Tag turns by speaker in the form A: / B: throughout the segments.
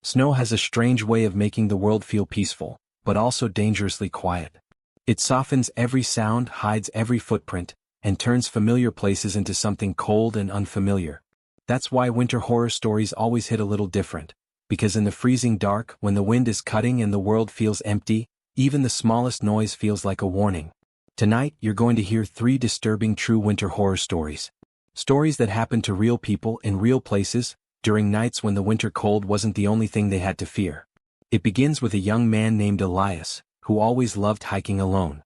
A: Snow has a strange way of making the world feel peaceful, but also dangerously quiet. It softens every sound, hides every footprint, and turns familiar places into something cold and unfamiliar. That's why winter horror stories always hit a little different, because in the freezing dark, when the wind is cutting and the world feels empty, even the smallest noise feels like a warning. Tonight, you're going to hear 3 disturbing true winter horror stories. Stories that happen to real people in real places, during nights when the winter cold wasn't the only thing they had to fear. It begins with a young man named Elias, who always loved hiking alone.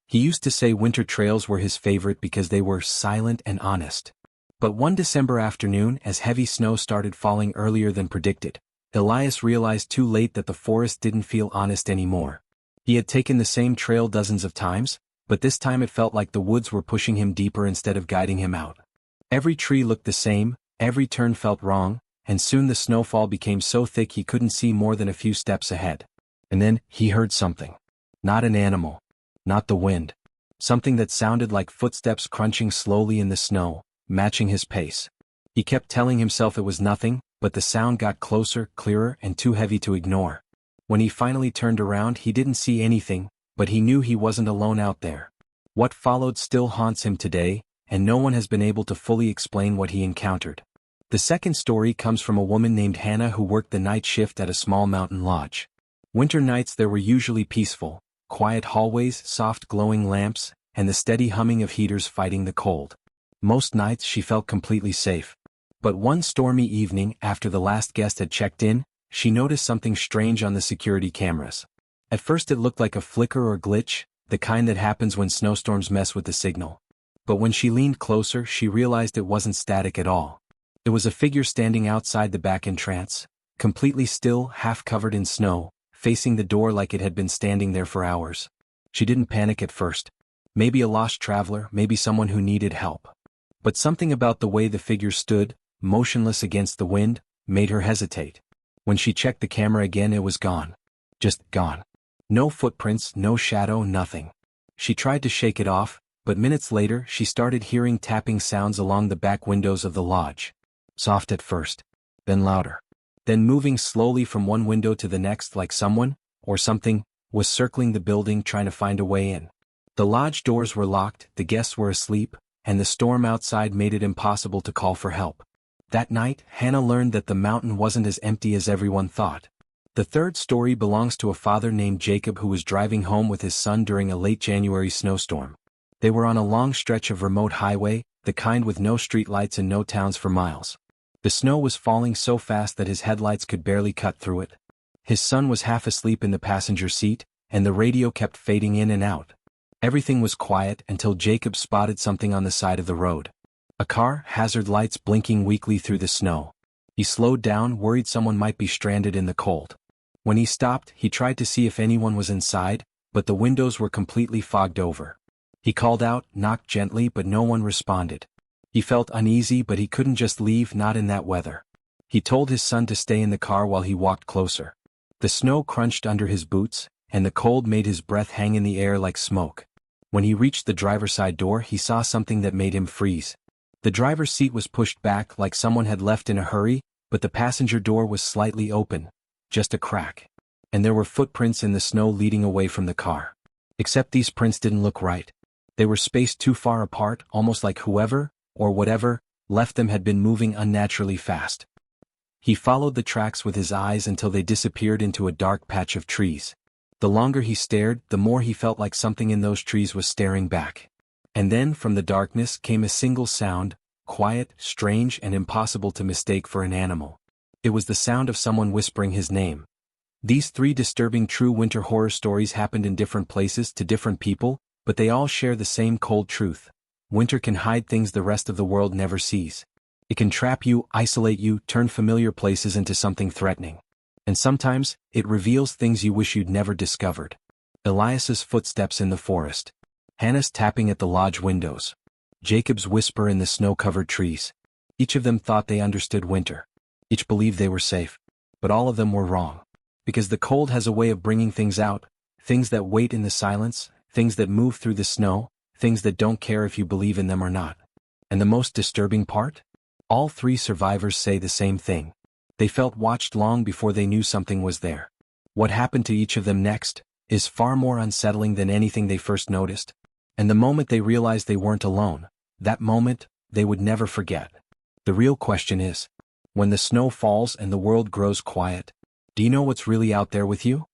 A: He used to say winter trails were his favorite because they were silent and honest. But one December afternoon, as heavy snow started falling earlier than predicted, Elias realized too late that the forest didn't feel honest anymore. He had taken the same trail dozens of times, but this time it felt like the woods were pushing him deeper instead of guiding him out. Every tree looked the same, every turn felt wrong, and soon the snowfall became so thick he couldn't see more than a few steps ahead. And then, he heard something. Not an animal. Not the wind. Something that sounded like footsteps crunching slowly in the snow, matching his pace. He kept telling himself it was nothing, but the sound got closer, clearer, and too heavy to ignore. When he finally turned around, he didn't see anything, but he knew he wasn't alone out there. What followed still haunts him today, and no one has been able to fully explain what he encountered. The second story comes from a woman named Hannah who worked the night shift at a small mountain lodge. Winter nights there were usually peaceful, quiet hallways, soft glowing lamps, and the steady humming of heaters fighting the cold. Most nights she felt completely safe. But one stormy evening, after the last guest had checked in, she noticed something strange on the security cameras. At first it looked like a flicker or glitch, the kind that happens when snowstorms mess with the signal. But when she leaned closer, she realized it wasn't static at all. It was a figure standing outside the back entrance, completely still, half covered in snow, facing the door like it had been standing there for hours. She didn't panic at first. Maybe a lost traveler, maybe someone who needed help. But something about the way the figure stood, motionless against the wind, made her hesitate. When she checked the camera again, it was gone. Just gone. No footprints, no shadow, nothing. She tried to shake it off, but minutes later she started hearing tapping sounds along the back windows of the lodge. Soft at first, then louder. Then moving slowly from one window to the next like someone, or something, was circling the building trying to find a way in. The lodge doors were locked, the guests were asleep, and the storm outside made it impossible to call for help. That night, Hannah learned that the mountain wasn't as empty as everyone thought. The third story belongs to a father named Jacob who was driving home with his son during a late January snowstorm. They were on a long stretch of remote highway, the kind with no streetlights and no towns for miles. The snow was falling so fast that his headlights could barely cut through it. His son was half asleep in the passenger seat, and the radio kept fading in and out. Everything was quiet until Jacob spotted something on the side of the road. A car, hazard lights blinking weakly through the snow. He slowed down, worried someone might be stranded in the cold. When he stopped, he tried to see if anyone was inside, but the windows were completely fogged over. He called out, knocked gently, but no one responded. He felt uneasy, but he couldn't just leave, not in that weather. He told his son to stay in the car while he walked closer. The snow crunched under his boots, and the cold made his breath hang in the air like smoke. When he reached the driver's side door, he saw something that made him freeze. The driver's seat was pushed back like someone had left in a hurry, but the passenger door was slightly open, just a crack. And there were footprints in the snow leading away from the car. Except these prints didn't look right. They were spaced too far apart, almost like whoever, or whatever, left them had been moving unnaturally fast. He followed the tracks with his eyes until they disappeared into a dark patch of trees. The longer he stared, the more he felt like something in those trees was staring back. And then, from the darkness, came a single sound, quiet, strange, and impossible to mistake for an animal. It was the sound of someone whispering his name. These 3 disturbing true winter horror stories happened in different places to different people, but they all share the same cold truth. Winter can hide things the rest of the world never sees. It can trap you, isolate you, turn familiar places into something threatening. And sometimes, it reveals things you wish you'd never discovered. Elias's footsteps in the forest. Hannah's tapping at the lodge windows. Jacob's whisper in the snow-covered trees. Each of them thought they understood winter. Each believed they were safe. But all of them were wrong. Because the cold has a way of bringing things out, things that wait in the silence, things that move through the snow, things that don't care if you believe in them or not. And the most disturbing part? All 3 survivors say the same thing. They felt watched long before they knew something was there. What happened to each of them next is far more unsettling than anything they first noticed. And the moment they realized they weren't alone, that moment, they would never forget. The real question is, when the snow falls and the world grows quiet, do you know what's really out there with you?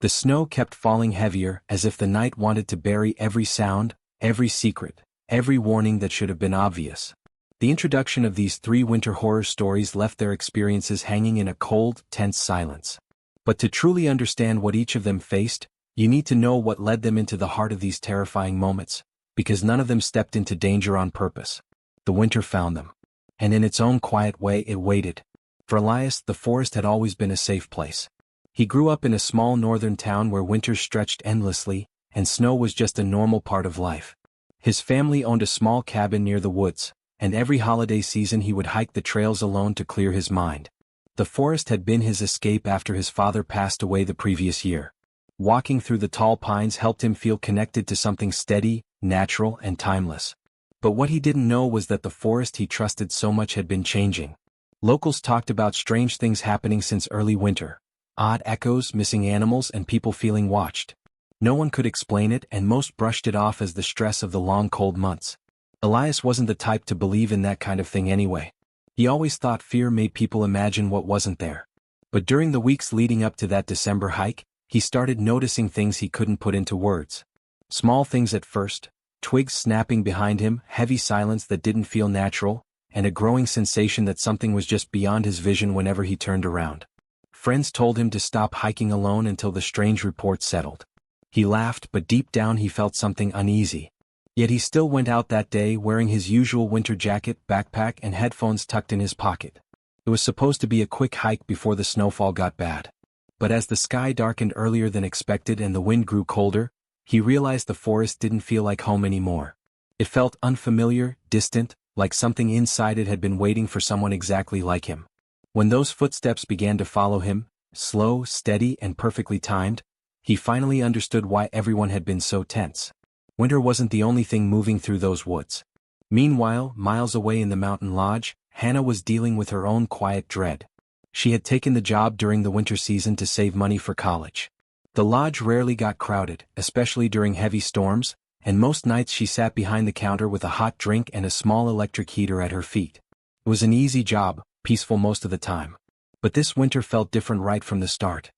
A: The snow kept falling heavier, as if the night wanted to bury every sound, every secret, every warning that should have been obvious. The introduction of these 3 winter horror stories left their experiences hanging in a cold, tense silence. But to truly understand what each of them faced, you need to know what led them into the heart of these terrifying moments, because none of them stepped into danger on purpose. The winter found them. And in its own quiet way it waited. For Elias, the forest had always been a safe place. He grew up in a small northern town where winters stretched endlessly, and snow was just a normal part of life. His family owned a small cabin near the woods, and every holiday season he would hike the trails alone to clear his mind. The forest had been his escape after his father passed away the previous year. Walking through the tall pines helped him feel connected to something steady, natural, and timeless. But what he didn't know was that the forest he trusted so much had been changing. Locals talked about strange things happening since early winter. Odd echoes, missing animals, and people feeling watched. No one could explain it, and most brushed it off as the stress of the long cold months. Elias wasn't the type to believe in that kind of thing anyway. He always thought fear made people imagine what wasn't there. But during the weeks leading up to that December hike, he started noticing things he couldn't put into words. Small things at first, twigs snapping behind him, heavy silence that didn't feel natural, and a growing sensation that something was just beyond his vision whenever he turned around. Friends told him to stop hiking alone until the strange report settled. He laughed, but deep down he felt something uneasy. Yet he still went out that day wearing his usual winter jacket, backpack, and headphones tucked in his pocket. It was supposed to be a quick hike before the snowfall got bad. But as the sky darkened earlier than expected and the wind grew colder, he realized the forest didn't feel like home anymore. It felt unfamiliar, distant, like something inside it had been waiting for someone exactly like him. When those footsteps began to follow him, slow, steady, and perfectly timed, he finally understood why everyone had been so tense. Winter wasn't the only thing moving through those woods. Meanwhile, miles away in the mountain lodge, Hannah was dealing with her own quiet dread. She had taken the job during the winter season to save money for college. The lodge rarely got crowded, especially during heavy storms, and most nights she sat behind the counter with a hot drink and a small electric heater at her feet. It was an easy job, peaceful most of the time. But this winter felt different right from the start.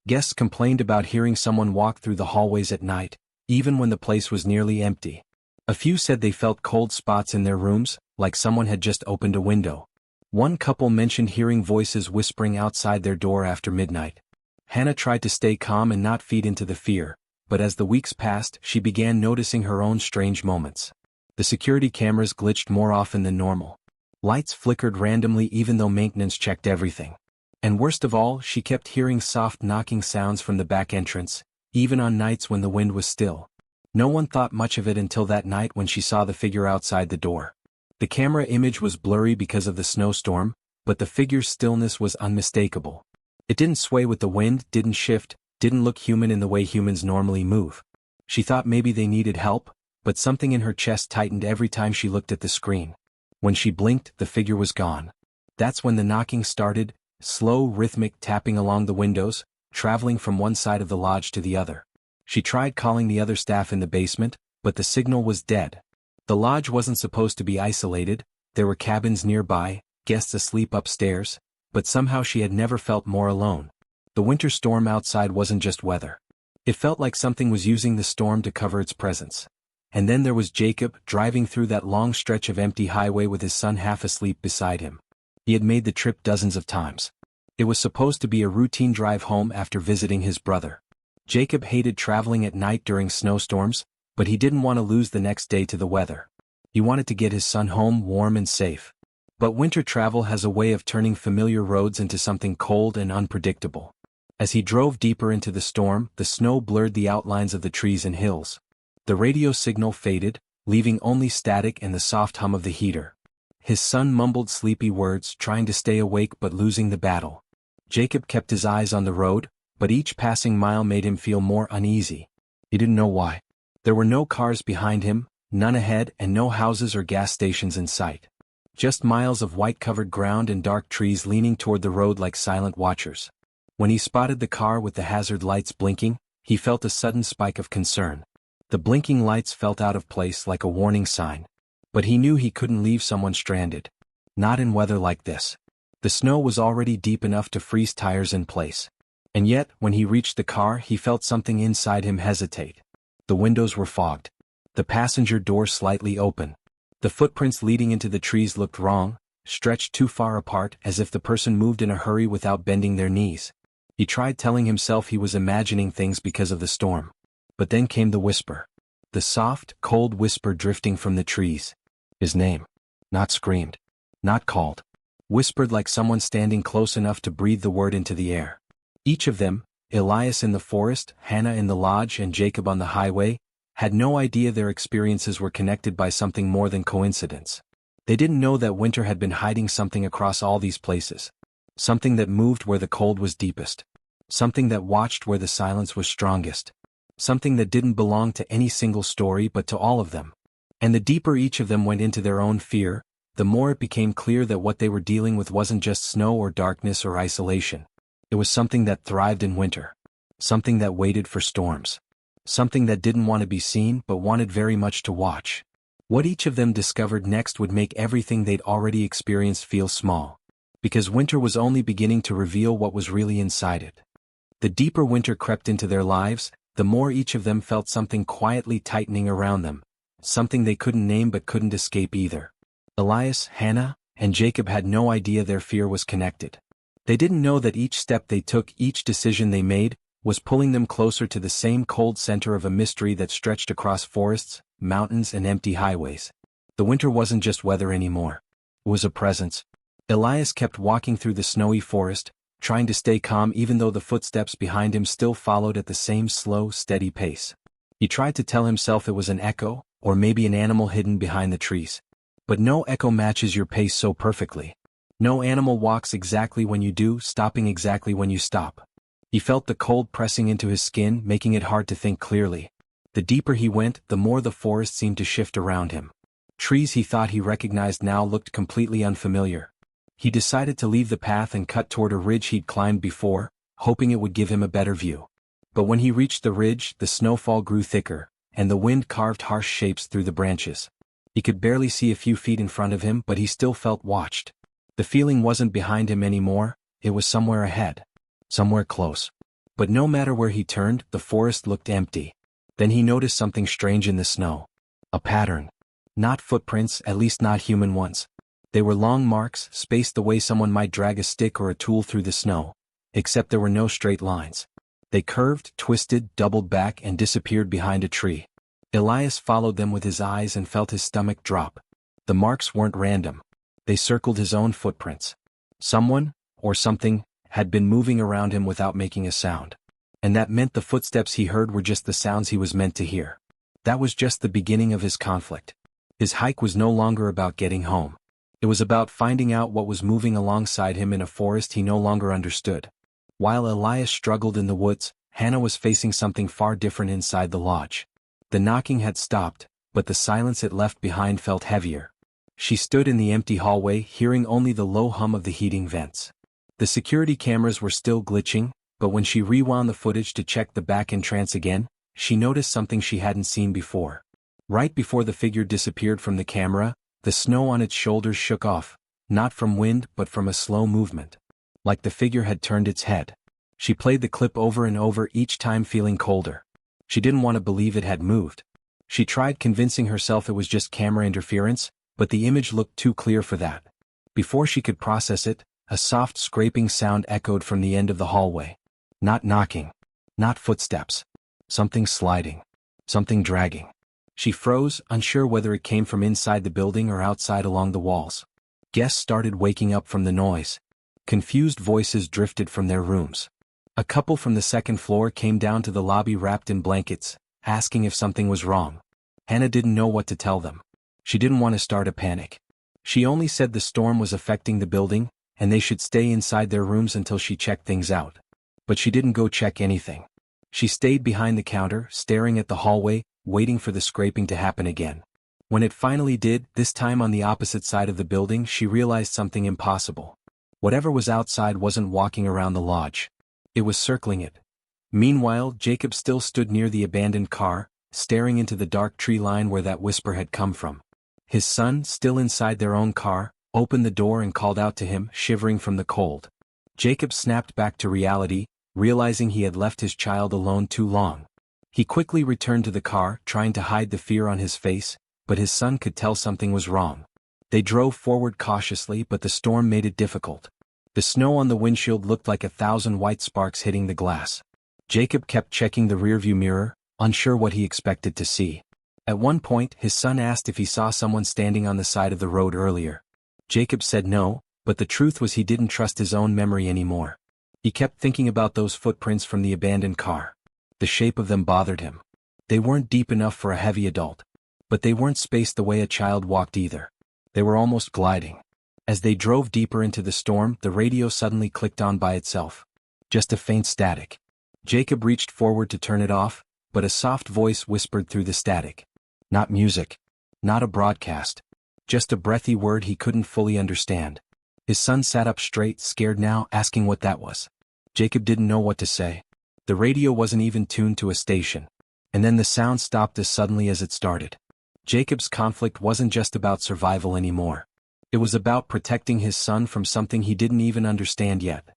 A: Guests complained about hearing someone walk through the hallways at night, even when the place was nearly empty. A few said they felt cold spots in their rooms, like someone had just opened a window. One couple mentioned hearing voices whispering outside their door after midnight. Hannah tried to stay calm and not feed into the fear, but as the weeks passed, she began noticing her own strange moments. The security cameras glitched more often than normal. Lights flickered randomly even though maintenance checked everything. And worst of all, she kept hearing soft knocking sounds from the back entrance, even on nights when the wind was still. No one thought much of it until that night when she saw the figure outside the door. The camera image was blurry because of the snowstorm, but the figure's stillness was unmistakable. It didn't sway with the wind, didn't shift, didn't look human in the way humans normally move. She thought maybe they needed help, but something in her chest tightened every time she looked at the screen. When she blinked, the figure was gone. That's when the knocking started, slow, rhythmic tapping along the windows, traveling from one side of the lodge to the other. She tried calling the other staff in the basement, but the signal was dead. The lodge wasn't supposed to be isolated, there were cabins nearby, guests asleep upstairs, but somehow she had never felt more alone. The winter storm outside wasn't just weather. It felt like something was using the storm to cover its presence. And then there was Jacob, driving through that long stretch of empty highway with his son half asleep beside him. He had made the trip dozens of times. It was supposed to be a routine drive home after visiting his brother. Jacob hated traveling at night during snowstorms, but he didn't want to lose the next day to the weather. He wanted to get his son home warm and safe. But winter travel has a way of turning familiar roads into something cold and unpredictable. As he drove deeper into the storm, the snow blurred the outlines of the trees and hills. The radio signal faded, leaving only static and the soft hum of the heater. His son mumbled sleepy words, trying to stay awake but losing the battle. Jacob kept his eyes on the road, but each passing mile made him feel more uneasy. He didn't know why. There were no cars behind him, none ahead, and no houses or gas stations in sight. Just miles of white-covered ground and dark trees leaning toward the road like silent watchers. When he spotted the car with the hazard lights blinking, he felt a sudden spike of concern. The blinking lights felt out of place like a warning sign. But he knew he couldn't leave someone stranded. Not in weather like this. The snow was already deep enough to freeze tires in place. And yet, when he reached the car, he felt something inside him hesitate. The windows were fogged. The passenger door slightly open. The footprints leading into the trees looked wrong, stretched too far apart as if the person moved in a hurry without bending their knees. He tried telling himself he was imagining things because of the storm. But then came the whisper. The soft, cold whisper drifting from the trees. His name. Not screamed. Not called. Whispered like someone standing close enough to breathe the word into the air. Each of them, Elias in the forest, Hannah in the lodge and Jacob on the highway, had no idea their experiences were connected by something more than coincidence. They didn't know that winter had been hiding something across all these places. Something that moved where the cold was deepest. Something that watched where the silence was strongest. Something that didn't belong to any single story but to all of them. And the deeper each of them went into their own fear, the more it became clear that what they were dealing with wasn't just snow or darkness or isolation. It was something that thrived in winter. Something that waited for storms. Something that didn't want to be seen but wanted very much to watch. What each of them discovered next would make everything they'd already experienced feel small. Because winter was only beginning to reveal what was really inside it. The deeper winter crept into their lives, the more each of them felt something quietly tightening around them. Something they couldn't name but couldn't escape either. Elias, Hannah, and Jacob had no idea their fear was connected. They didn't know that each step they took, each decision they made, was pulling them closer to the same cold center of a mystery that stretched across forests, mountains and empty highways. The winter wasn't just weather anymore. It was a presence. Elias kept walking through the snowy forest, trying to stay calm even though the footsteps behind him still followed at the same slow, steady pace. He tried to tell himself it was an echo, or maybe an animal hidden behind the trees. But no echo matches your pace so perfectly. No animal walks exactly when you do, stopping exactly when you stop. He felt the cold pressing into his skin, making it hard to think clearly. The deeper he went, the more the forest seemed to shift around him. Trees he thought he recognized now looked completely unfamiliar. He decided to leave the path and cut toward a ridge he'd climbed before, hoping it would give him a better view. But when he reached the ridge, the snowfall grew thicker, and the wind carved harsh shapes through the branches. He could barely see a few feet in front of him, but he still felt watched. The feeling wasn't behind him anymore, it was somewhere ahead. Somewhere close. But no matter where he turned, the forest looked empty. Then he noticed something strange in the snow. A pattern. Not footprints, at least not human ones. They were long marks, spaced the way someone might drag a stick or a tool through the snow. Except there were no straight lines. They curved, twisted, doubled back and disappeared behind a tree. Elias followed them with his eyes and felt his stomach drop. The marks weren't random. They circled his own footprints. Someone, or something, had been moving around him without making a sound. And that meant the footsteps he heard were just the sounds he was meant to hear. That was just the beginning of his conflict. His hike was no longer about getting home. It was about finding out what was moving alongside him in a forest he no longer understood. While Elias struggled in the woods, Hannah was facing something far different inside the lodge. The knocking had stopped, but the silence it left behind felt heavier. She stood in the empty hallway, hearing only the low hum of the heating vents. The security cameras were still glitching, but when she rewound the footage to check the back entrance again, she noticed something she hadn't seen before. Right before the figure disappeared from the camera, the snow on its shoulders shook off, not from wind but from a slow movement. Like the figure had turned its head. She played the clip over and over, each time feeling colder. She didn't want to believe it had moved. She tried convincing herself it was just camera interference, but the image looked too clear for that. Before she could process it, a soft scraping sound echoed from the end of the hallway. Not knocking. Not footsteps. Something sliding. Something dragging. She froze, unsure whether it came from inside the building or outside along the walls. Guests started waking up from the noise. Confused voices drifted from their rooms. A couple from the second floor came down to the lobby wrapped in blankets, asking if something was wrong. Hannah didn't know what to tell them. She didn't want to start a panic. She only said the storm was affecting the building, and they should stay inside their rooms until she checked things out. But she didn't go check anything. She stayed behind the counter, staring at the hallway, waiting for the scraping to happen again. When it finally did, this time on the opposite side of the building, she realized something impossible. Whatever was outside wasn't walking around the lodge. It was circling it. Meanwhile, Jacob still stood near the abandoned car, staring into the dark tree line where that whisper had come from. His son, still inside their own car, opened the door and called out to him, shivering from the cold. Jacob snapped back to reality, realizing he had left his child alone too long. He quickly returned to the car, trying to hide the fear on his face, but his son could tell something was wrong. They drove forward cautiously, but the storm made it difficult. The snow on the windshield looked like 1,000 white sparks hitting the glass. Jacob kept checking the rearview mirror, unsure what he expected to see. At one point, his son asked if he saw someone standing on the side of the road earlier. Jacob said no, but the truth was he didn't trust his own memory anymore. He kept thinking about those footprints from the abandoned car. The shape of them bothered him. They weren't deep enough for a heavy adult. But they weren't spaced the way a child walked either. They were almost gliding. As they drove deeper into the storm, the radio suddenly clicked on by itself. Just a faint static. Jacob reached forward to turn it off, but a soft voice whispered through the static. Not music. Not a broadcast. Just a breathy word he couldn't fully understand. His son sat up straight, scared now, asking what that was. Jacob didn't know what to say. The radio wasn't even tuned to a station. And then the sound stopped as suddenly as it started. Jacob's conflict wasn't just about survival anymore. It was about protecting his son from something he didn't even understand yet.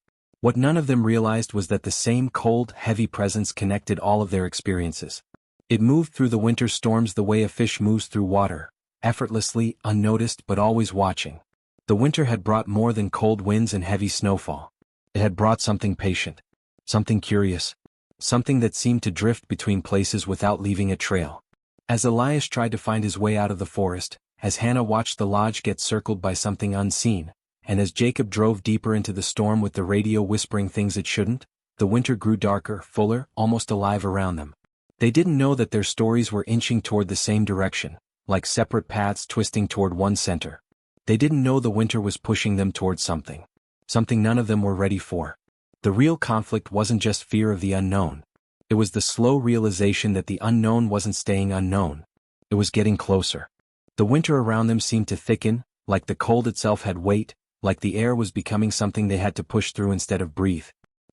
A: What none of them realized was that the same cold, heavy presence connected all of their experiences. It moved through the winter storms the way a fish moves through water, effortlessly, unnoticed but always watching. The winter had brought more than cold winds and heavy snowfall. It had brought something patient, something curious, something that seemed to drift between places without leaving a trail. As Elias tried to find his way out of the forest, as Hannah watched the lodge get circled by something unseen, and as Jacob drove deeper into the storm with the radio whispering things it shouldn't, the winter grew darker, fuller, almost alive around them. They didn't know that their stories were inching toward the same direction, like separate paths twisting toward one center. They didn't know the winter was pushing them toward something none of them were ready for. The real conflict wasn't just fear of the unknown. It was the slow realization that the unknown wasn't staying unknown. It was getting closer. The winter around them seemed to thicken, like the cold itself had weight, like the air was becoming something they had to push through instead of breathe.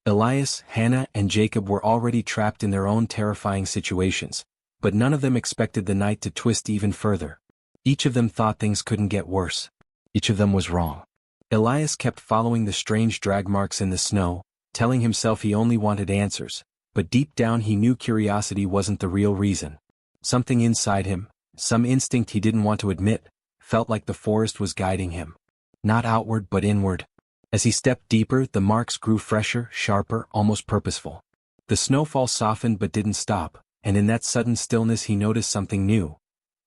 A: Elias, Hannah, and Jacob were already trapped in their own terrifying situations, but none of them expected the night to twist even further. Each of them thought things couldn't get worse. Each of them was wrong. Elias kept following the strange drag marks in the snow, telling himself he only wanted answers, but deep down he knew curiosity wasn't the real reason. Something inside him, some instinct he didn't want to admit, felt like the forest was guiding him. Not outward but inward. As he stepped deeper, the marks grew fresher, sharper, almost purposeful. The snowfall softened but didn't stop, and in that sudden stillness he noticed something new.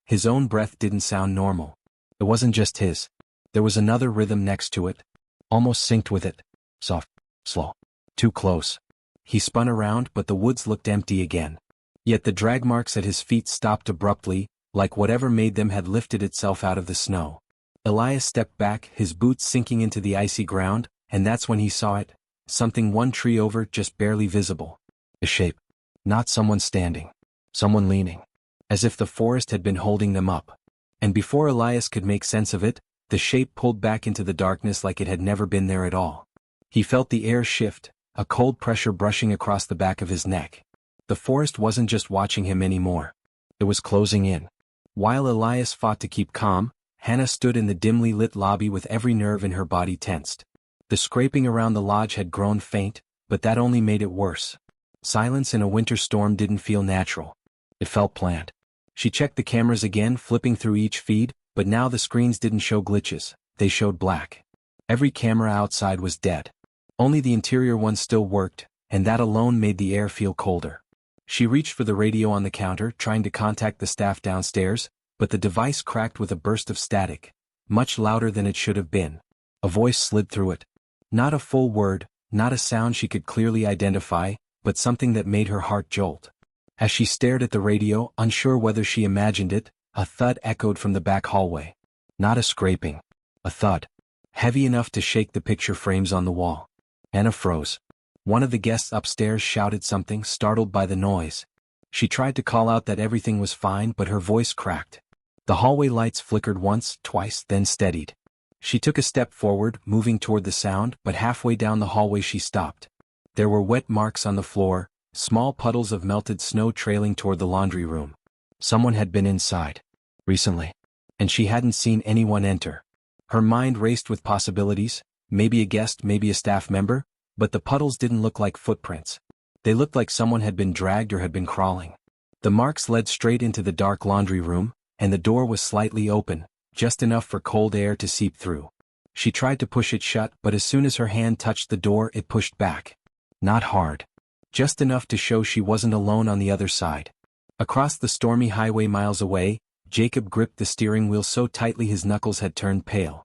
A: His own breath didn't sound normal. It wasn't just his. There was another rhythm next to it, almost synced with it. Soft, slow, too close. He spun around, but the woods looked empty again. Yet the drag marks at his feet stopped abruptly, like whatever made them had lifted itself out of the snow. Elias stepped back, his boots sinking into the icy ground, and that's when he saw it, something one tree over, just barely visible. A shape. Not someone standing. Someone leaning. As if the forest had been holding them up. And before Elias could make sense of it, the shape pulled back into the darkness like it had never been there at all. He felt the air shift, a cold pressure brushing across the back of his neck. The forest wasn't just watching him anymore. It was closing in. While Elias fought to keep calm, Hannah stood in the dimly lit lobby with every nerve in her body tensed. The scraping around the lodge had grown faint, but that only made it worse. Silence in a winter storm didn't feel natural. It felt planned. She checked the cameras again, flipping through each feed, but now the screens didn't show glitches, they showed black. Every camera outside was dead. Only the interior ones still worked, and that alone made the air feel colder. She reached for the radio on the counter, trying to contact the staff downstairs, but the device cracked with a burst of static, much louder than it should have been. A voice slid through it. Not a full word, not a sound she could clearly identify, but something that made her heart jolt. As she stared at the radio, unsure whether she imagined it, a thud echoed from the back hallway. Not a scraping. A thud. Heavy enough to shake the picture frames on the wall. Anna froze. One of the guests upstairs shouted something, startled by the noise. She tried to call out that everything was fine, but her voice cracked. The hallway lights flickered once, twice, then steadied. She took a step forward, moving toward the sound, but halfway down the hallway she stopped. There were wet marks on the floor, small puddles of melted snow trailing toward the laundry room. Someone had been inside. Recently. And she hadn't seen anyone enter. Her mind raced with possibilities, maybe a guest, maybe a staff member, but the puddles didn't look like footprints. They looked like someone had been dragged or had been crawling. The marks led straight into the dark laundry room, and the door was slightly open, just enough for cold air to seep through. She tried to push it shut, but as soon as her hand touched the door, it pushed back. Not hard. Just enough to show she wasn't alone on the other side. Across the stormy highway miles away, Jacob gripped the steering wheel so tightly his knuckles had turned pale.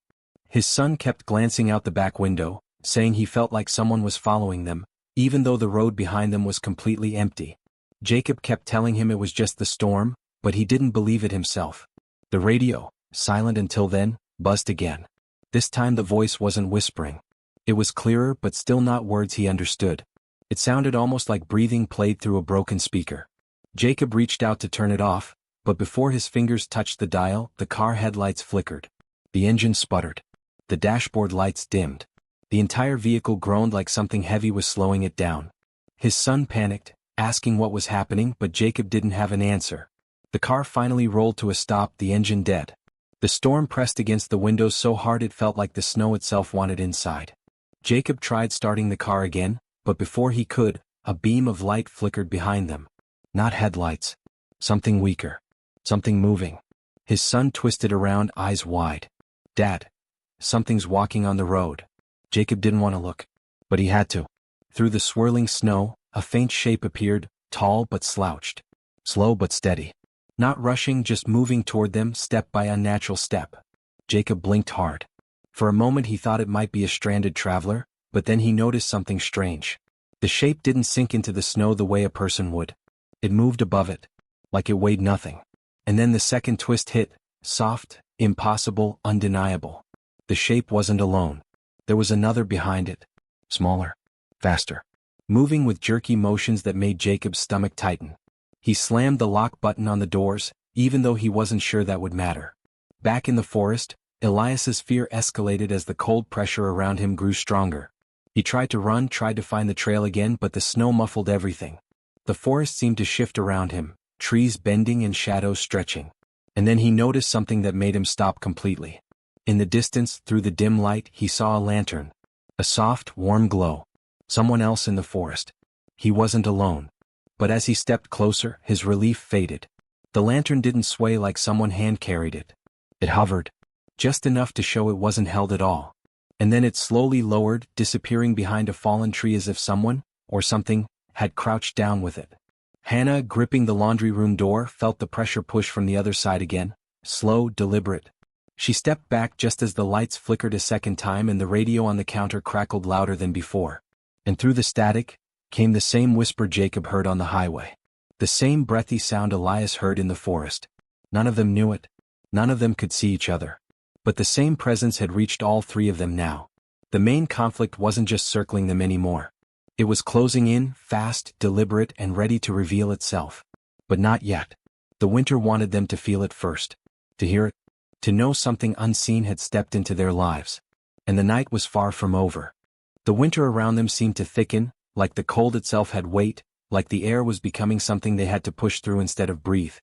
A: His son kept glancing out the back window, saying he felt like someone was following them, even though the road behind them was completely empty. Jacob kept telling him it was just the storm, but he didn't believe it himself. The radio, silent until then, buzzed again. This time the voice wasn't whispering. It was clearer but still not words he understood. It sounded almost like breathing played through a broken speaker. Jacob reached out to turn it off, but before his fingers touched the dial, the car headlights flickered. The engine sputtered. The dashboard lights dimmed. The entire vehicle groaned like something heavy was slowing it down. His son panicked, asking what was happening, but Jacob didn't have an answer. The car finally rolled to a stop, the engine dead. The storm pressed against the windows so hard it felt like the snow itself wanted inside. Jacob tried starting the car again, but before he could, a beam of light flickered behind them. Not headlights. Something weaker. Something moving. His son twisted around, eyes wide. "Dad. Something's walking on the road." Jacob didn't want to look, but he had to. Through the swirling snow, a faint shape appeared, tall but slouched. Slow but steady. Not rushing, just moving toward them, step by unnatural step. Jacob blinked hard. For a moment he thought it might be a stranded traveler, but then he noticed something strange. The shape didn't sink into the snow the way a person would. It moved above it, like it weighed nothing. And then the second twist hit, soft, impossible, undeniable. The shape wasn't alone. There was another behind it. Smaller. Faster. Moving with jerky motions that made Jacob's stomach tighten. He slammed the lock button on the doors, even though he wasn't sure that would matter. Back in the forest, Elias's fear escalated as the cold pressure around him grew stronger. He tried to run, tried to find the trail again, but the snow muffled everything. The forest seemed to shift around him, trees bending and shadows stretching. And then he noticed something that made him stop completely. In the distance, through the dim light, he saw a lantern. A soft, warm glow. Someone else in the forest. He wasn't alone. But as he stepped closer, his relief faded. The lantern didn't sway like someone hand-carried it. It hovered. Just enough to show it wasn't held at all. And then it slowly lowered, disappearing behind a fallen tree as if someone, or something, had crouched down with it. Hannah, gripping the laundry room door, felt the pressure push from the other side again, slow, deliberate. She stepped back just as the lights flickered a second time and the radio on the counter crackled louder than before. And through the static, came the same whisper Jacob heard on the highway. The same breathy sound Elias heard in the forest. None of them knew it. None of them could see each other. But the same presence had reached all three of them now. The main conflict wasn't just circling them anymore. It was closing in, fast, deliberate, and ready to reveal itself. But not yet. The winter wanted them to feel it first. To hear it. To know something unseen had stepped into their lives. And the night was far from over. The winter around them seemed to thicken, like the cold itself had weight, like the air was becoming something they had to push through instead of breathe.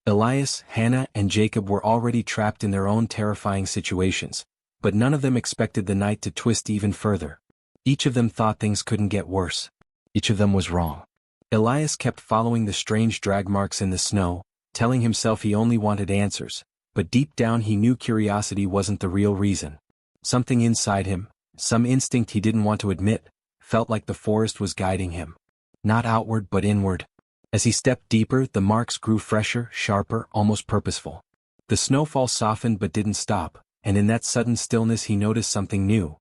A: Elias, Hannah, and Jacob were already trapped in their own terrifying situations, but none of them expected the night to twist even further. Each of them thought things couldn't get worse. Each of them was wrong. Elias kept following the strange drag marks in the snow, telling himself he only wanted answers, but deep down he knew curiosity wasn't the real reason. Something inside him, some instinct he didn't want to admit, felt like the forest was guiding him. Not outward but inward. As he stepped deeper, the marks grew fresher, sharper, almost purposeful. The snowfall softened but didn't stop, and in that sudden stillness he noticed something new.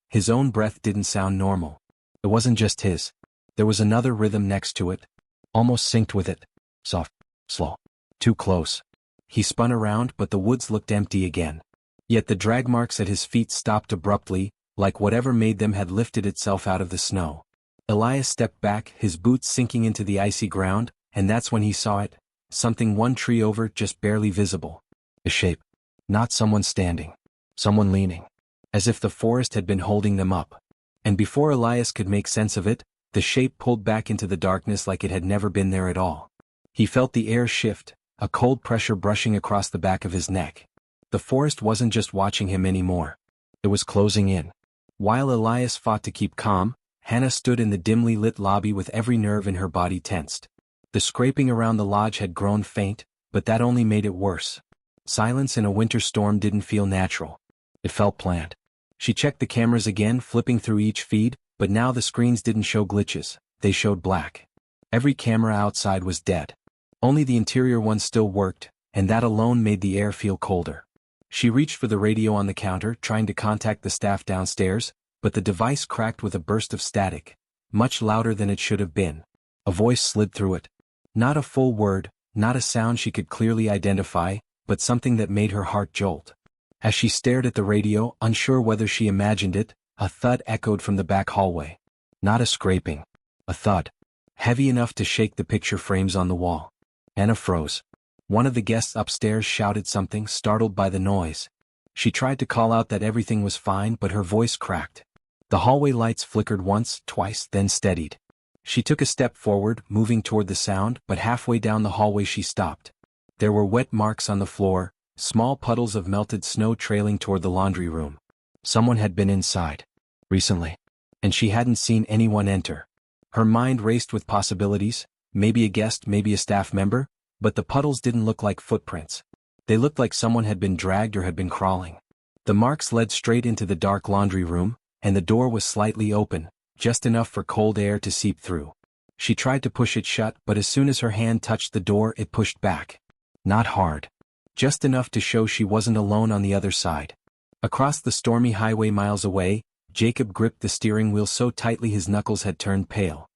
A: His own breath didn't sound normal. It wasn't just his. There was another rhythm next to it, almost synced with it. Soft, slow, too close. He spun around, but the woods looked empty again. Yet the drag marks at his feet stopped abruptly, like whatever made them had lifted itself out of the snow. Elias stepped back, his boots sinking into the icy ground, and that's when he saw it, something one tree over, just barely visible. A shape. Not someone standing. Someone leaning. As if the forest had been holding them up. And before Elias could make sense of it, the shape pulled back into the darkness like it had never been there at all. He felt the air shift, a cold pressure brushing across the back of his neck. The forest wasn't just watching him anymore. It was closing in. While Elias fought to keep calm, Hannah stood in the dimly lit lobby with every nerve in her body tensed. The scraping around the lodge had grown faint, but that only made it worse. Silence in a winter storm didn't feel natural. It felt planned. She checked the cameras again, flipping through each feed, but now the screens didn't show glitches, they showed black. Every camera outside was dead. Only the interior ones still worked, and that alone made the air feel colder. She reached for the radio on the counter, trying to contact the staff downstairs, but the device cracked with a burst of static, much louder than it should have been. A voice slid through it. Not a full word, not a sound she could clearly identify, but something that made her heart jolt. As she stared at the radio, unsure whether she imagined it, a thud echoed from the back hallway. Not a scraping. A thud. Heavy enough to shake the picture frames on the wall. Anna froze. One of the guests upstairs shouted something, startled by the noise. She tried to call out that everything was fine, but her voice cracked. The hallway lights flickered once, twice, then steadied. She took a step forward, moving toward the sound, but halfway down the hallway she stopped. There were wet marks on the floor, small puddles of melted snow trailing toward the laundry room. Someone had been inside. Recently. And she hadn't seen anyone enter. Her mind raced with possibilities, maybe a guest, maybe a staff member, but the puddles didn't look like footprints. They looked like someone had been dragged or had been crawling. The marks led straight into the dark laundry room, and the door was slightly open, just enough for cold air to seep through. She tried to push it shut, but as soon as her hand touched the door, it pushed back. Not hard. Just enough to show she wasn't alone on the other side. Across the stormy highway miles away, Jacob gripped the steering wheel so tightly his knuckles had turned pale.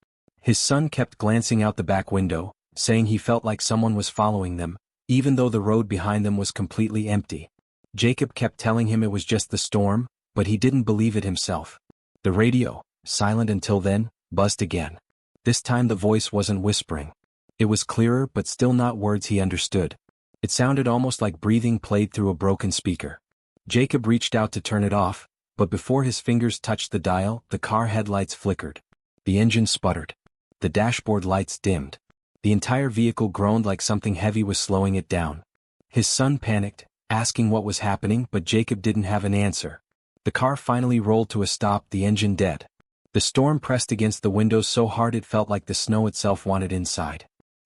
A: His son kept glancing out the back window, saying he felt like someone was following them, even though the road behind them was completely empty. Jacob kept telling him it was just the storm, but he didn't believe it himself. The radio, silent until then, buzzed again. This time the voice wasn't whispering. It was clearer, but still not words he understood. It sounded almost like breathing played through a broken speaker. Jacob reached out to turn it off, but before his fingers touched the dial, the car headlights flickered. The engine sputtered. The dashboard lights dimmed. The entire vehicle groaned like something heavy was slowing it down. His son panicked, asking what was happening, but Jacob didn't have an answer. The car finally rolled to a stop, the engine dead. The storm pressed against the windows so hard it felt like the snow itself wanted inside.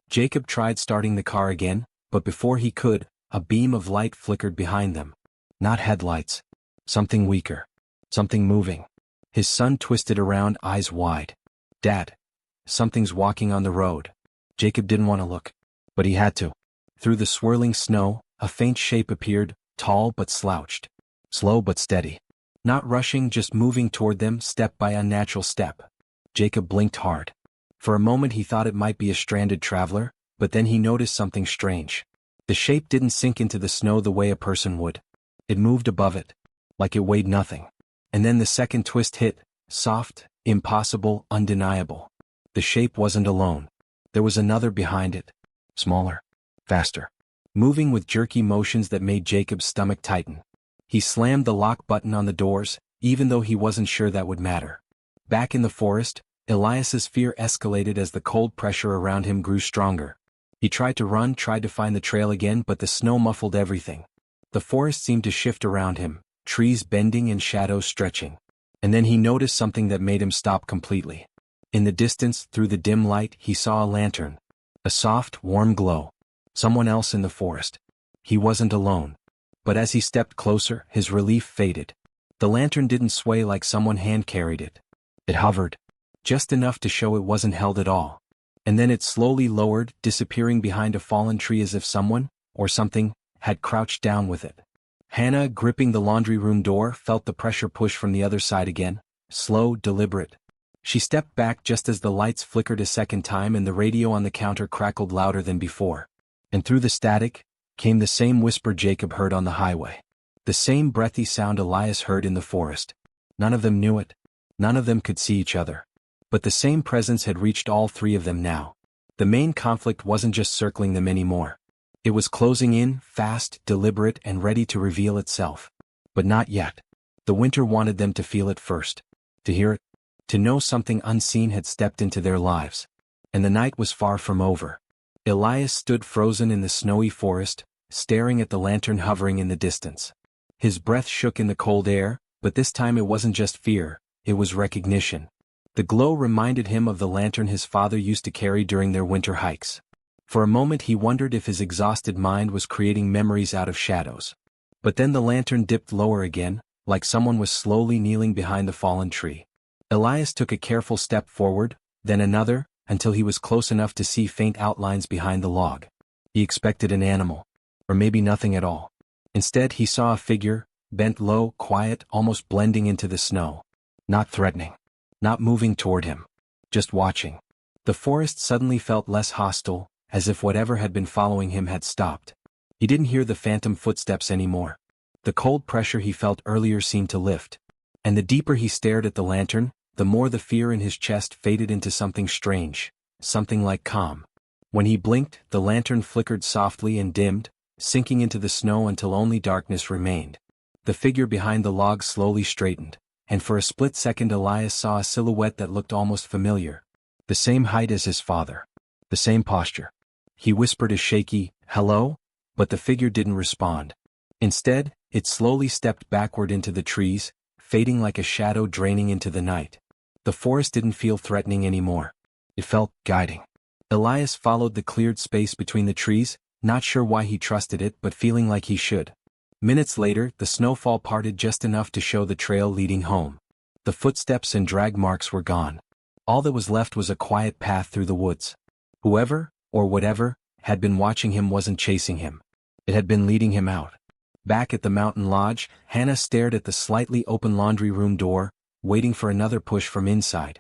A: Jacob tried starting the car again, but before he could, a beam of light flickered behind them. Not headlights. Something weaker. Something moving. His son twisted around, eyes wide. "Dad. Something's walking on the road." Jacob didn't want to look, but he had to. Through the swirling snow, a faint shape appeared, tall but slouched. Slow but steady. Not rushing, just moving toward them, step by unnatural step. Jacob blinked hard. For a moment he thought it might be a stranded traveler, but then he noticed something strange. The shape didn't sink into the snow the way a person would. It moved above it, like it weighed nothing. And then the second twist hit, soft, impossible, undeniable. The shape wasn't alone. There was another behind it. Smaller. Faster. Moving with jerky motions that made Jacob's stomach tighten. He slammed the lock button on the doors, even though he wasn't sure that would matter. Back in the forest, Elias's fear escalated as the cold pressure around him grew stronger. He tried to run, tried to find the trail again, but the snow muffled everything. The forest seemed to shift around him, trees bending and shadows stretching. And then he noticed something that made him stop completely. In the distance, through the dim light, he saw a lantern. A soft, warm glow. Someone else in the forest. He wasn't alone. But as he stepped closer, his relief faded. The lantern didn't sway like someone hand-carried it. It hovered. Just enough to show it wasn't held at all. And then it slowly lowered, disappearing behind a fallen tree as if someone, or something, had crouched down with it. Hannah, gripping the laundry room door, felt the pressure push from the other side again, slow, deliberate. She stepped back just as the lights flickered a second time and the radio on the counter crackled louder than before. And through the static, came the same whisper Jacob heard on the highway. The same breathy sound Elias heard in the forest. None of them knew it. None of them could see each other. But the same presence had reached all three of them now. The main conflict wasn't just circling them anymore. It was closing in, fast, deliberate, and ready to reveal itself. But not yet. The winter wanted them to feel it first. To hear it. To know something unseen had stepped into their lives. And the night was far from over. Elias stood frozen in the snowy forest, staring at the lantern hovering in the distance. His breath shook in the cold air, but this time it wasn't just fear, it was recognition. The glow reminded him of the lantern his father used to carry during their winter hikes. For a moment he wondered if his exhausted mind was creating memories out of shadows. But then the lantern dipped lower again, like someone was slowly kneeling behind the fallen tree. Elias took a careful step forward, then another, until he was close enough to see faint outlines behind the log. He expected an animal. Or maybe nothing at all. Instead he saw a figure, bent low, quiet, almost blending into the snow. Not threatening. Not moving toward him. Just watching. The forest suddenly felt less hostile, as if whatever had been following him had stopped. He didn't hear the phantom footsteps anymore. The cold pressure he felt earlier seemed to lift. And the deeper he stared at the lantern, the more the fear in his chest faded into something strange, something like calm. When he blinked, the lantern flickered softly and dimmed, sinking into the snow until only darkness remained. The figure behind the log slowly straightened, and for a split second Elias saw a silhouette that looked almost familiar. The same height as his father. The same posture. He whispered a shaky, "Hello?" but the figure didn't respond. Instead, it slowly stepped backward into the trees, fading like a shadow draining into the night. The forest didn't feel threatening anymore. It felt guiding. Elias followed the cleared space between the trees, not sure why he trusted it but feeling like he should. Minutes later, the snowfall parted just enough to show the trail leading home. The footsteps and drag marks were gone. All that was left was a quiet path through the woods. Whoever, or whatever, had been watching him wasn't chasing him. It had been leading him out. Back at the mountain lodge, Hannah stared at the slightly open laundry room door, waiting for another push from inside.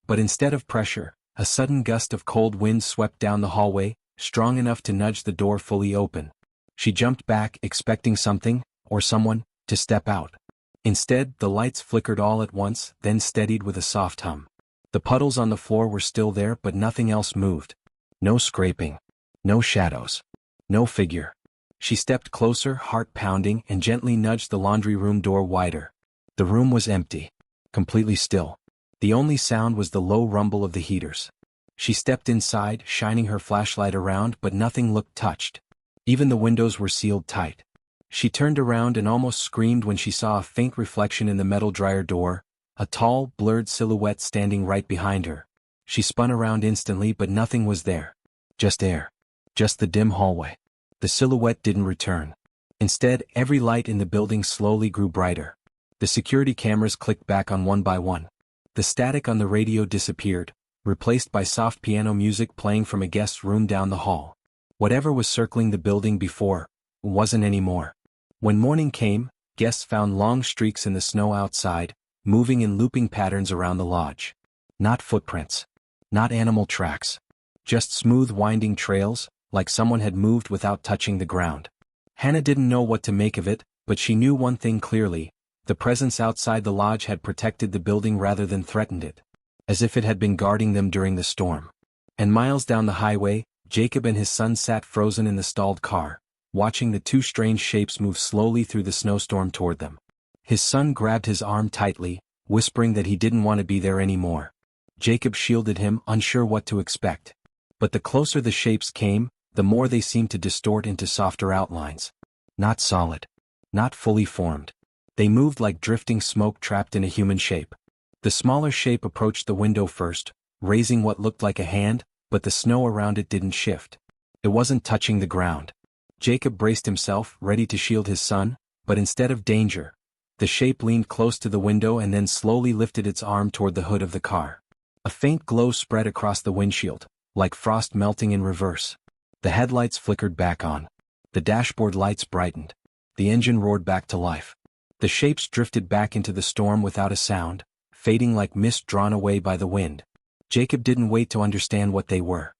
A: But instead of pressure, a sudden gust of cold wind swept down the hallway, strong enough to nudge the door fully open. She jumped back, expecting something, or someone, to step out. Instead, the lights flickered all at once, then steadied with a soft hum. The puddles on the floor were still there but nothing else moved. No scraping. No shadows. No figure. She stepped closer, heart pounding, and gently nudged the laundry room door wider. The room was empty. Completely still. The only sound was the low rumble of the heaters. She stepped inside, shining her flashlight around, but nothing looked touched. Even the windows were sealed tight. She turned around and almost screamed when she saw a faint reflection in the metal dryer door, a tall, blurred silhouette standing right behind her. She spun around instantly but nothing was there. Just air. Just the dim hallway. The silhouette didn't return. Instead, every light in the building slowly grew brighter. The security cameras clicked back on one by one. The static on the radio disappeared, replaced by soft piano music playing from a guest's room down the hall. Whatever was circling the building before, wasn't anymore. When morning came, guests found long streaks in the snow outside, moving in looping patterns around the lodge. Not footprints. Not animal tracks. Just smooth winding trails, like someone had moved without touching the ground. Hannah didn't know what to make of it, but she knew one thing clearly: the presence outside the lodge had protected the building rather than threatened it. As if it had been guarding them during the storm. And miles down the highway, Jacob and his son sat frozen in the stalled car, watching the two strange shapes move slowly through the snowstorm toward them. His son grabbed his arm tightly, whispering that he didn't want to be there anymore. Jacob shielded him, unsure what to expect. But the closer the shapes came, the more they seemed to distort into softer outlines. Not solid. Not fully formed. They moved like drifting smoke trapped in a human shape. The smaller shape approached the window first, raising what looked like a hand, but the snow around it didn't shift. It wasn't touching the ground. Jacob braced himself, ready to shield his son, but instead of danger, the shape leaned close to the window and then slowly lifted its arm toward the hood of the car. A faint glow spread across the windshield, like frost melting in reverse. The headlights flickered back on. The dashboard lights brightened. The engine roared back to life. The shapes drifted back into the storm without a sound, fading like mist drawn away by the wind. Jacob didn't wait to understand what they were.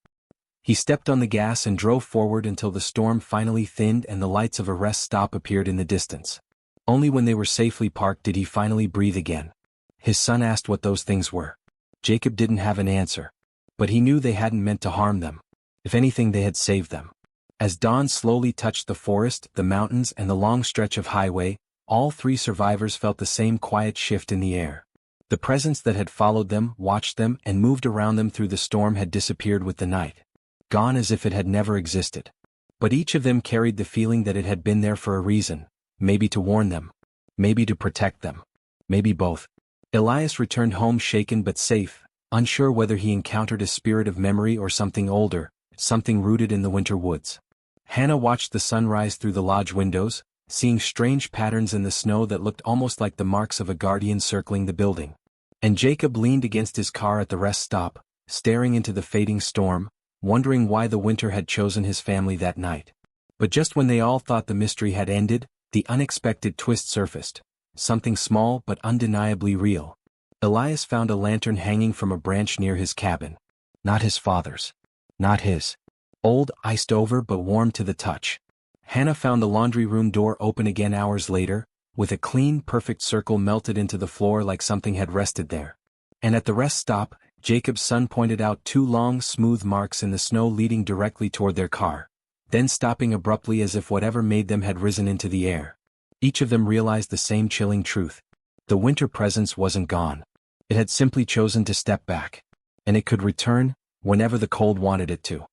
A: He stepped on the gas and drove forward until the storm finally thinned and the lights of a rest stop appeared in the distance. Only when they were safely parked did he finally breathe again. His son asked what those things were. Jacob didn't have an answer. But he knew they hadn't meant to harm them. If anything, they had saved them. As dawn slowly touched the forest, the mountains, and the long stretch of highway, all three survivors felt the same quiet shift in the air. The presence that had followed them, watched them, and moved around them through the storm had disappeared with the night. Gone as if it had never existed. But each of them carried the feeling that it had been there for a reason, maybe to warn them, maybe to protect them, maybe both. Elias returned home shaken but safe, unsure whether he encountered a spirit of memory or something older, something rooted in the winter woods. Hannah watched the sun rise through the lodge windows, seeing strange patterns in the snow that looked almost like the marks of a guardian circling the building. And Jacob leaned against his car at the rest stop, staring into the fading storm, wondering why the winter had chosen his family that night. But just when they all thought the mystery had ended, the unexpected twist surfaced. Something small but undeniably real. Elias found a lantern hanging from a branch near his cabin. Not his father's. Not his. Old, iced over but warm to the touch. Hannah found the laundry room door open again hours later, with a clean, perfect circle melted into the floor like something had rested there. And at the rest stop, Jacob's son pointed out two long, smooth marks in the snow leading directly toward their car, then stopping abruptly as if whatever made them had risen into the air. Each of them realized the same chilling truth. The winter presence wasn't gone. It had simply chosen to step back. And it could return, whenever the cold wanted it to.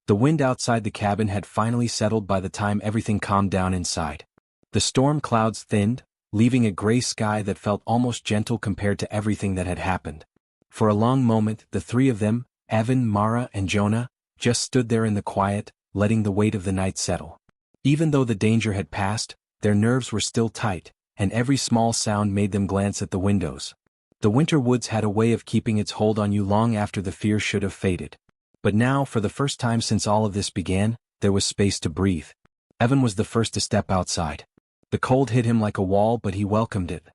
A: The wind outside the cabin had finally settled by the time everything calmed down inside. The storm clouds thinned, leaving a gray sky that felt almost gentle compared to everything that had happened. For a long moment, the three of them, Evan, Mara, and Jonah, just stood there in the quiet, letting the weight of the night settle. Even though the danger had passed, their nerves were still tight, and every small sound made them glance at the windows. The winter woods had a way of keeping its hold on you long after the fear should have faded. But now, for the first time since all of this began, there was space to breathe. Evan was the first to step outside. The cold hit him like a wall, but he welcomed it.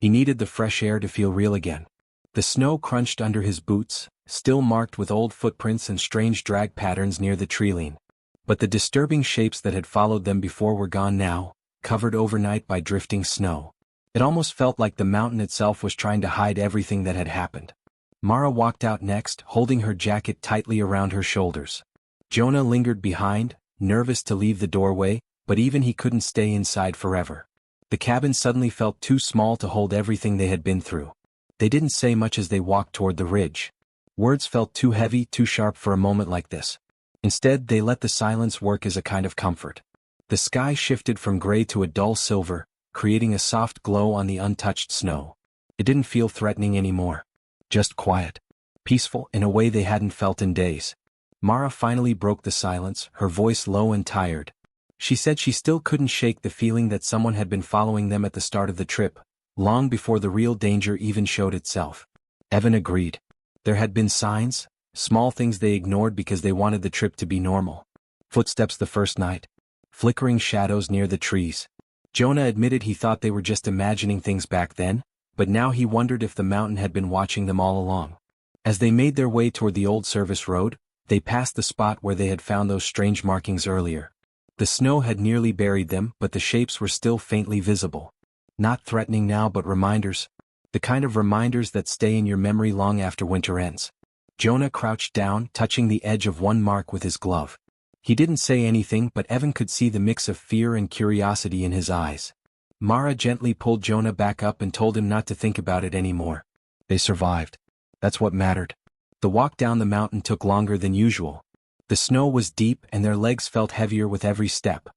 A: He needed the fresh air to feel real again. The snow crunched under his boots, still marked with old footprints and strange drag patterns near the treeline. But the disturbing shapes that had followed them before were gone now, covered overnight by drifting snow. It almost felt like the mountain itself was trying to hide everything that had happened. Mara walked out next, holding her jacket tightly around her shoulders. Jonah lingered behind, nervous to leave the doorway, but even he couldn't stay inside forever. The cabin suddenly felt too small to hold everything they had been through. They didn't say much as they walked toward the ridge. Words felt too heavy, too sharp for a moment like this. Instead, they let the silence work as a kind of comfort. The sky shifted from gray to a dull silver, creating a soft glow on the untouched snow. It didn't feel threatening anymore. Just quiet. Peaceful in a way they hadn't felt in days. Mara finally broke the silence, her voice low and tired. She said she still couldn't shake the feeling that someone had been following them at the start of the trip, long before the real danger even showed itself. Evan agreed. There had been signs, small things they ignored because they wanted the trip to be normal. Footsteps the first night. Flickering shadows near the trees. Jonah admitted he thought they were just imagining things back then, but now he wondered if the mountain had been watching them all along. As they made their way toward the old service road, they passed the spot where they had found those strange markings earlier. The snow had nearly buried them, but the shapes were still faintly visible. Not threatening now, but reminders. The kind of reminders that stay in your memory long after winter ends. Jonah crouched down, touching the edge of one mark with his glove. He didn't say anything, but Evan could see the mix of fear and curiosity in his eyes. Mara gently pulled Jonah back up and told him not to think about it anymore. They survived. That's what mattered. The walk down the mountain took longer than usual. The snow was deep and their legs felt heavier with every step.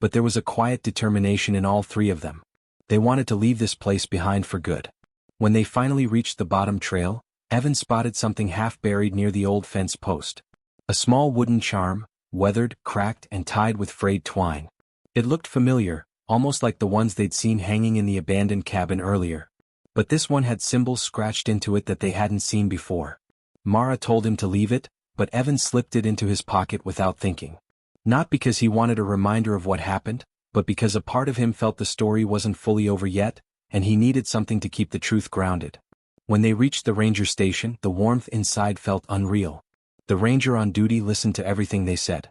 A: But there was a quiet determination in all three of them. They wanted to leave this place behind for good. When they finally reached the bottom trail, Evan spotted something half buried near the old fence post. A small wooden charm, weathered, cracked, and tied with frayed twine. It looked familiar, almost like the ones they'd seen hanging in the abandoned cabin earlier. But this one had symbols scratched into it that they hadn't seen before. Mara told him to leave it, but Evan slipped it into his pocket without thinking. Not because he wanted a reminder of what happened, but because a part of him felt the story wasn't fully over yet, and he needed something to keep the truth grounded. When they reached the ranger station, the warmth inside felt unreal. The ranger on duty listened to everything they said.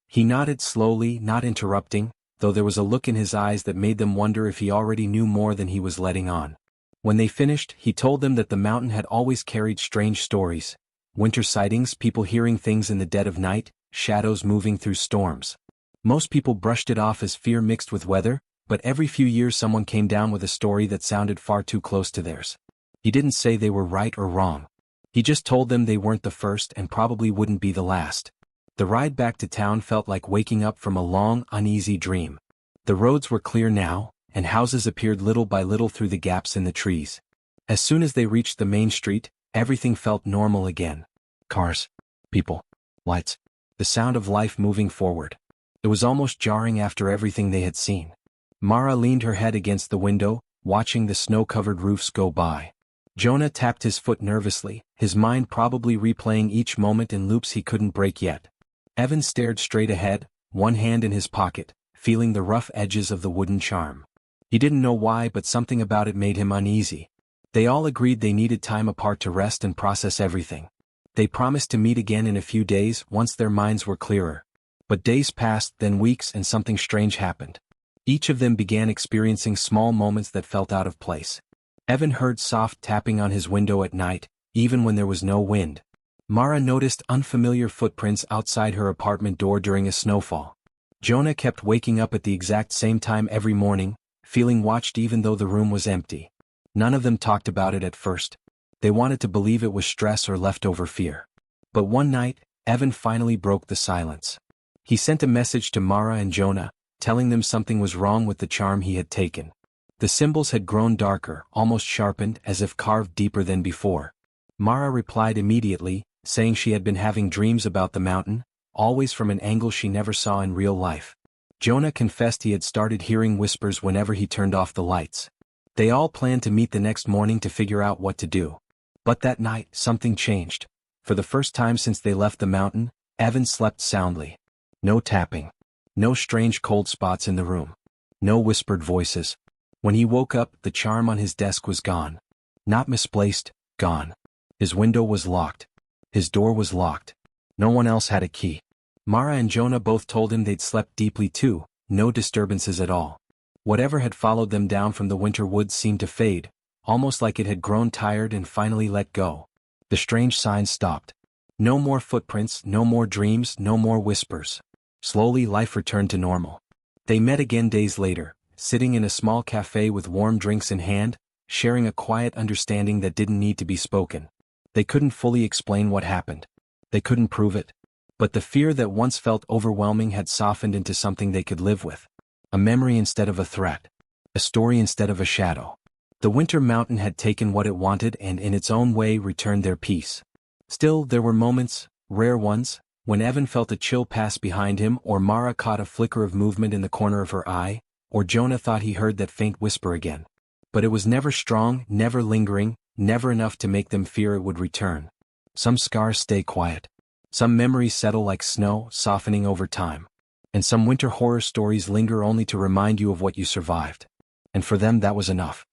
A: He nodded slowly, not interrupting, though there was a look in his eyes that made them wonder if he already knew more than he was letting on. When they finished, he told them that the mountain had always carried strange stories. Winter sightings, people hearing things in the dead of night, shadows moving through storms. Most people brushed it off as fear mixed with weather, but every few years someone came down with a story that sounded far too close to theirs. He didn't say they were right or wrong. He just told them they weren't the first and probably wouldn't be the last. The ride back to town felt like waking up from a long, uneasy dream. The roads were clear now, and houses appeared little by little through the gaps in the trees. As soon as they reached the main street, everything felt normal again. Cars, people, lights, the sound of life moving forward. It was almost jarring after everything they had seen. Mara leaned her head against the window, watching the snow-covered roofs go by. Jonah tapped his foot nervously, his mind probably replaying each moment in loops he couldn't break yet. Evan stared straight ahead, one hand in his pocket, feeling the rough edges of the wooden charm. He didn't know why, but something about it made him uneasy. They all agreed they needed time apart to rest and process everything. They promised to meet again in a few days once their minds were clearer. But days passed, then weeks, and something strange happened. Each of them began experiencing small moments that felt out of place. Evan heard soft tapping on his window at night, even when there was no wind. Mara noticed unfamiliar footprints outside her apartment door during a snowfall. Jonah kept waking up at the exact same time every morning, feeling watched even though the room was empty. None of them talked about it at first. They wanted to believe it was stress or leftover fear. But one night, Evan finally broke the silence. He sent a message to Mara and Jonah, telling them something was wrong with the charm he had taken. The symbols had grown darker, almost sharpened, as if carved deeper than before. Mara replied immediately, saying she had been having dreams about the mountain, always from an angle she never saw in real life. Jonah confessed he had started hearing whispers whenever he turned off the lights. They all planned to meet the next morning to figure out what to do. But that night, something changed. For the first time since they left the mountain, Evan slept soundly. No tapping. No strange cold spots in the room. No whispered voices. When he woke up, the charm on his desk was gone. Not misplaced, gone. His window was locked. His door was locked. No one else had a key. Mara and Jonah both told him they'd slept deeply too, no disturbances at all. Whatever had followed them down from the winter woods seemed to fade, almost like it had grown tired and finally let go. The strange signs stopped. No more footprints, no more dreams, no more whispers. Slowly life returned to normal. They met again days later, sitting in a small cafe with warm drinks in hand, sharing a quiet understanding that didn't need to be spoken. They couldn't fully explain what happened. They couldn't prove it. But the fear that once felt overwhelming had softened into something they could live with. A memory instead of a threat. A story instead of a shadow. The winter mountain had taken what it wanted and in its own way returned their peace. Still, there were moments, rare ones, when Evan felt a chill pass behind him, or Mara caught a flicker of movement in the corner of her eye, or Jonah thought he heard that faint whisper again. But it was never strong, never lingering, never enough to make them fear it would return. Some scars stay quiet. Some memories settle like snow, softening over time. And some winter horror stories linger only to remind you of what you survived. And for them that was enough.